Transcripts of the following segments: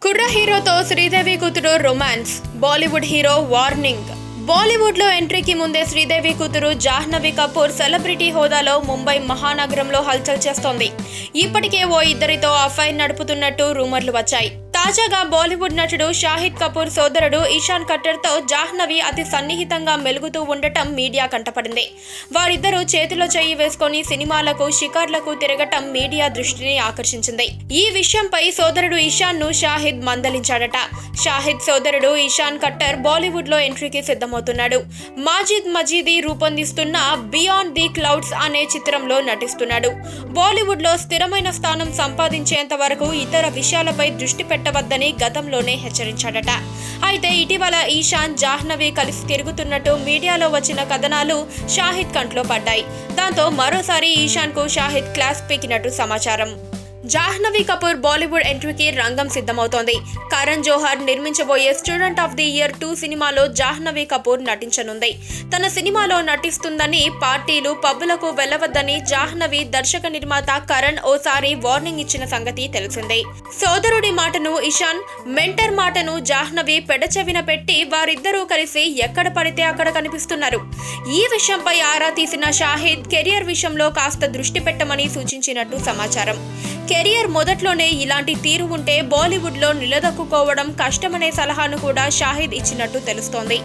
కుర్ర హీరోతో శ్రీదేవి కూతురు romance, Bollywood hero warning. Bollywood లో ఎంట్రీకి ముందే శ్రీదేవి కూతురు జాహ్నవి కపూర్ సెలబ్రిటీ హోదాలో ముంబై మహానగరంలో హల్చల్ చేస్తోంది. ఇప్పటికే ఓ ఇద్దరితో అఫైర్ నడుపుతున్నట్టు రూమర్లు వచ్చాయి. తాజాగా బాలీవుడ్ నటుడు షాహిద్ కపూర్ సోదరుడు ఇషాన్ కట్టర్ తో జాహ్నవి అతి సన్నిహితంగా మెలుగుతూ ఉండటం మీడియా కంటపడింది. వారిద్దరూ చేతిలో చెయ్యి వేసుకొని సినిమాలకు షికార్లకు తిరగటం మీడియా దృష్టిని ఆకర్షించింది. ఈ విషయంపై సోదరుడు ఇషాన్ ను షాహిద్ మందలించాడట. షాహిద్ సోదరుడు ఇషాన్ కట్టర్ బాలీవుడ్ లో ఎంట్రీకి సిద్ధమవుతున్నాడు. మాజిద్ మజీదీ రూపొందిస్తున్న బియాండ్ ది క్లౌడ్స్ అనే చిత్రంలో నటిస్తున్నాడు. బాలీవుడ్ లో స్థిరమైన స్థానం సంపాదించేంత వరకు ఇతర విషయాలపై దృష్టి పెట్టవద్దని గతంలోనే హెచ్చరించాడట. అయితే ఇటీవల ఇషాన్ జాహ్నవి కలిసి తిరుగుతున్నట్టు మీడియాలో వచ్చిన కథనాలు షాహిద్ కంట్లో పడ్డాయి. దాంతో మరోసారి ఇషాన్ కు షాహిద్ క్లాస్ పీకినట్టు సమాచారం. జాహ్నవి కపూర్ బాలీవుడ్ ఎంట్రీకి రంగం సిద్ధమవుతోంది. Karan Johar నిర్మించబోయే student of the year 2 సినిమాలో జాహ్నవి కపూర్ నటించనుంది. తన సినిమాలో నటిస్తుందని, పార్టీలు పబ్బులకు వెళ్లవద్దని జాహ్నవి దర్శక నిర్మాత కరణ్ ఓసారి వార్నింగ్ ఇచ్చిన సంగతి తెలిసిందే. సోదరుడి మాటను ఇషాన్, మెంటర్ మాటను జాహ్నవి పెడచెవిన పెట్టి వారిద్దరూ కలిసి ఎక్కడ పడితే అక్కడ కనిపిస్తున్నారు. ఈ విషయంపై ఆరా తీసిన షాహిద్ కెరియర్ విషయంలో కాస్త దృష్టి పెట్టమని సూచించినట్టు సమాచారం. కెరియర్ మొదట్లోనే ఇలాంటి తీరు ఉంటే బాలీవుడ్ లో నిలదొక్కుకోవడం కష్టమనే సలహాను కూడా షాహిద్ ఇచ్చినట్టు తెలుస్తోంది.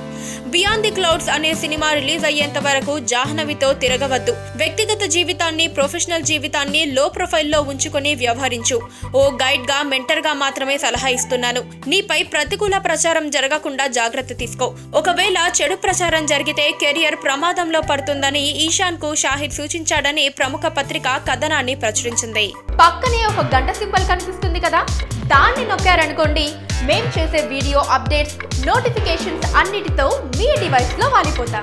బియాండ్ ది క్లౌడ్స్ అనే సినిమా రిలీజ్ అయ్యేంత వరకు జాహ్నవితో తిరగవద్దు. వ్యక్తిగత జీవితాన్ని, ప్రొఫెషనల్ జీవితాన్ని లో ప్రొఫైల్లో ఉంచుకొని వ్యవహరించు. ఓ గైడ్ గా, మెంటర్ గా మాత్రమే సలహా ఇస్తున్నాను. నీపై ప్రతికూల ప్రచారం జరగకుండా జాగ్రత్త తీసుకో. ఒకవేళ చెడు ప్రచారం జరిగితే కెరియర్ ప్రమాదంలో పడుతుందని ఈశాన్ కు షాహిద్ సూచించాడని ప్రముఖ పత్రిక కథనాన్ని ప్రచురించింది. పక్కనే ఒక గంట సింబల్ కనిపిస్తుంది కదా, దాన్ని నొక్కారనుకోండి, మేం చేసే వీడియో అప్డేట్స్, నోటిఫికేషన్స్ అన్నిటితో మీ డివైస్ లో వాలిపోతాం.